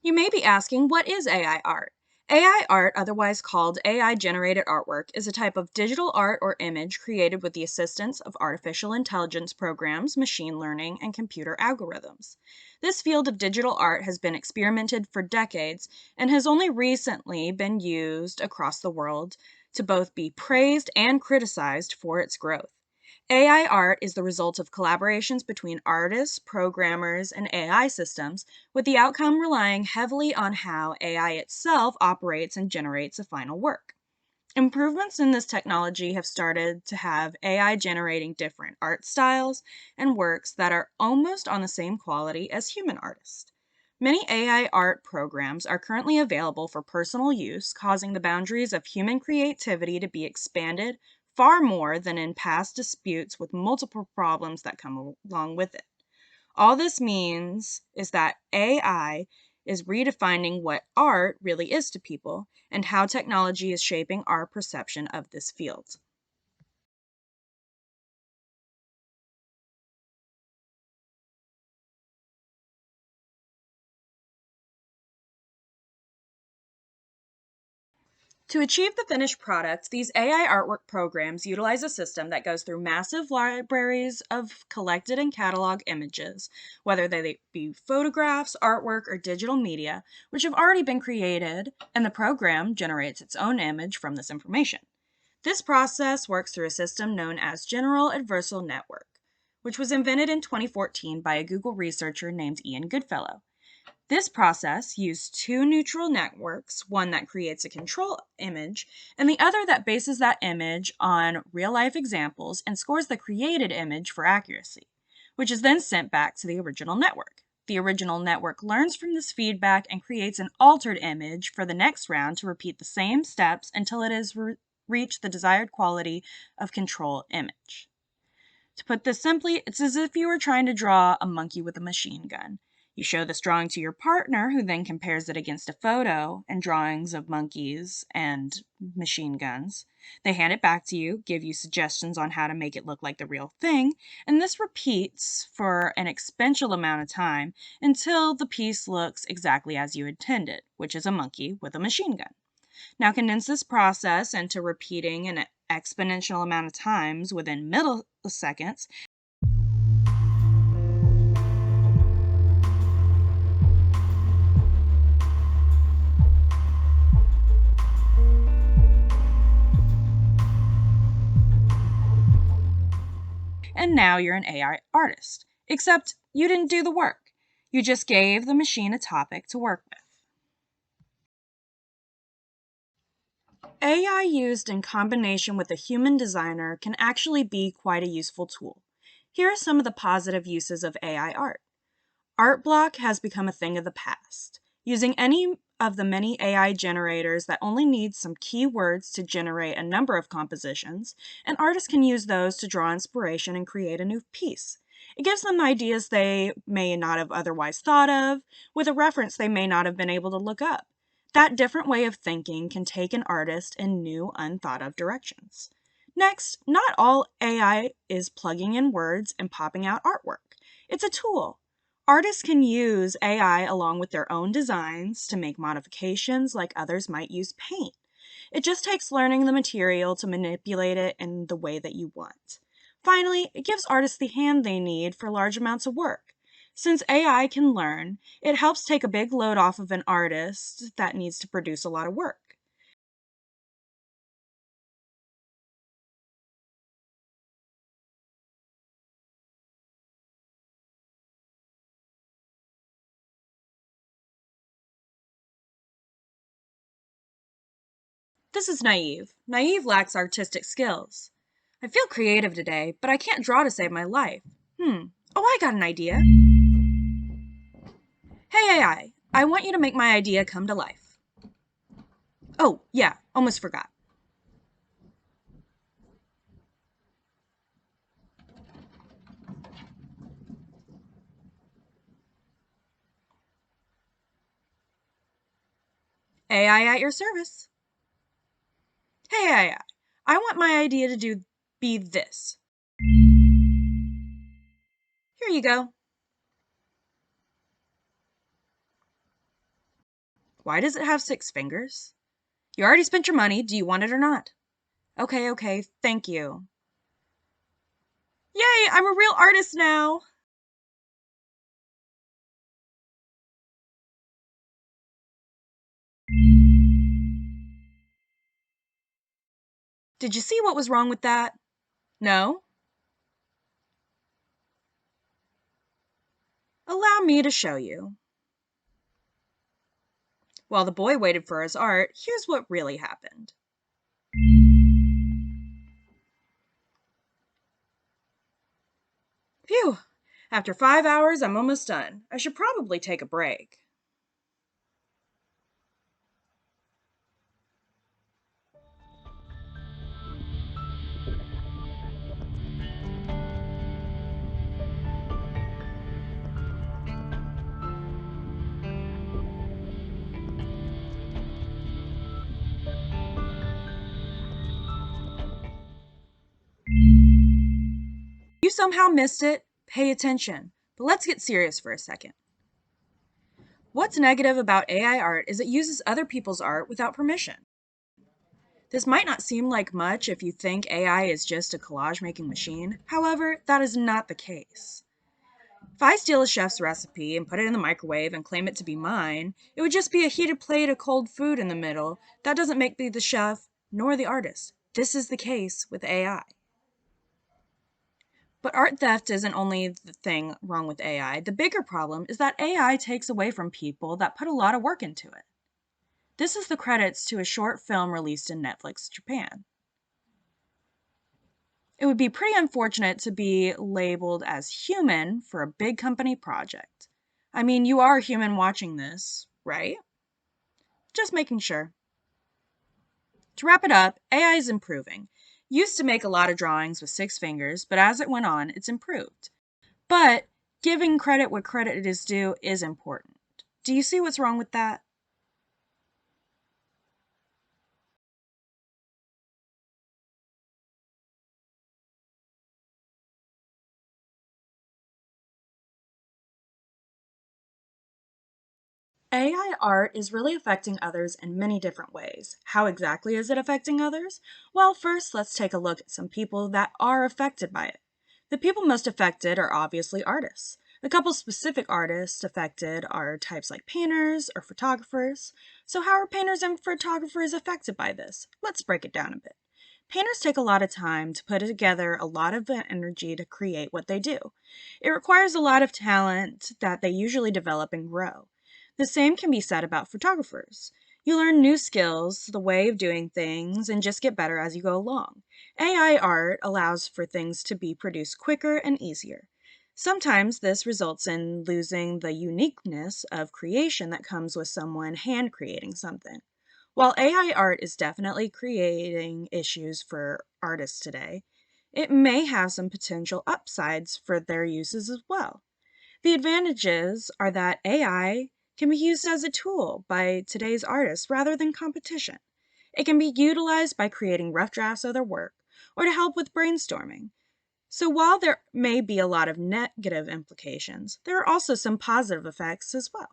You may be asking, what is AI art? AI art, otherwise called AI-generated artwork, is a type of digital art or image created with the assistance of artificial intelligence programs, machine learning, and computer algorithms. This field of digital art has been experimented for decades and has only recently been used across the world to both be praised and criticized for its growth. AI art is the result of collaborations between artists, programmers, and AI systems, with the outcome relying heavily on how AI itself operates and generates a final work. Improvements in this technology have started to have AI generating different art styles and works that are almost on the same quality as human artists. Many AI art programs are currently available for personal use, causing the boundaries of human creativity to be expanded far more than in past disputes with multiple problems that come along with it. All this means is that AI is redefining what art really is to people and how technology is shaping our perception of this field. To achieve the finished product, these AI artwork programs utilize a system that goes through massive libraries of collected and catalog images, whether they be photographs, artwork, or digital media, which have already been created, and the program generates its own image from this information. This process works through a system known as General Adversarial Network, which was invented in 2014 by a Google researcher named Ian Goodfellow. This process used two neutral networks, one that creates a control image and the other that bases that image on real-life examples and scores the created image for accuracy, which is then sent back to the original network. The original network learns from this feedback and creates an altered image for the next round to repeat the same steps until it has reached the desired quality of control image. To put this simply, it's as if you were trying to draw a monkey with a machine gun. You show this drawing to your partner, who then compares it against a photo and drawings of monkeys and machine guns. They hand it back to you, give you suggestions on how to make it look like the real thing, and this repeats for an exponential amount of time until the piece looks exactly as you intended, which is a monkey with a machine gun. Now condense this process into repeating an exponential amount of times within milliseconds. And now you're an AI artist. Except you didn't do the work. You just gave the machine a topic to work with. AI used in combination with a human designer can actually be quite a useful tool. Here are some of the positive uses of AI art. Art block has become a thing of the past. Using any of the many AI generators that only need some keywords to generate a number of compositions, an artist can use those to draw inspiration and create a new piece. It gives them ideas they may not have otherwise thought of, with a reference they may not have been able to look up. That different way of thinking can take an artist in new, unthought of directions. Next, not all AI is plugging in words and popping out artwork. It's a tool. Artists can use AI along with their own designs to make modifications like others might use paint. It just takes learning the material to manipulate it in the way that you want. Finally, it gives artists the hand they need for large amounts of work. Since AI can learn, it helps take a big load off of an artist that needs to produce a lot of work. This is Naive. Naive lacks artistic skills. I feel creative today, but I can't draw to save my life. Oh, I got an idea. Hey AI, I want you to make my idea come to life. Oh, yeah, almost forgot. AI at your service. Hey AI, I want my idea to be this. Here you go. Why does it have 6 fingers? You already spent your money. Do you want it or not? Okay, thank you. Yay, I'm a real artist now! Did you see what was wrong with that? No? Allow me to show you. While the boy waited for his art, here's what really happened. Phew! After 5 hours, I'm almost done. I should probably take a break. If you somehow missed it, pay attention. But let's get serious for a second. What's negative about AI art is it uses other people's art without permission. This might not seem like much if you think AI is just a collage making machine. However, that is not the case. If I steal a chef's recipe and put it in the microwave and claim it to be mine, it would just be a heated plate of cold food in the middle. That doesn't make me the chef nor the artist. This is the case with AI. But art theft isn't only the thing wrong with AI. The bigger problem is that AI takes away from people that put a lot of work into it. This is the credits to a short film released in Netflix Japan. It would be pretty unfortunate to be labeled as human for a big company project. I mean, you are human watching this, right? Just making sure. To wrap it up, AI is improving. Used to make a lot of drawings with 6 fingers, but as it went on, it's improved. But giving credit where credit is due is important. Do you see what's wrong with that? AI art is really affecting others in many different ways. How exactly is it affecting others? Well, first, let's take a look at some people that are affected by it. The people most affected are obviously artists. A couple specific artists affected are types like painters or photographers. So, how are painters and photographers affected by this? Let's break it down a bit. Painters take a lot of time to put together a lot of energy to create what they do. It requires a lot of talent that they usually develop and grow. The same can be said about photographers. You learn new skills, the way of doing things, and just get better as you go along. AI art allows for things to be produced quicker and easier. Sometimes this results in losing the uniqueness of creation that comes with someone hand creating something. While AI art is definitely creating issues for artists today, it may have some potential upsides for their uses as well. The advantages are that AI can be used as a tool by today's artists rather than competition. It can be utilized by creating rough drafts of their work or to help with brainstorming. So while there may be a lot of negative implications, there are also some positive effects as well.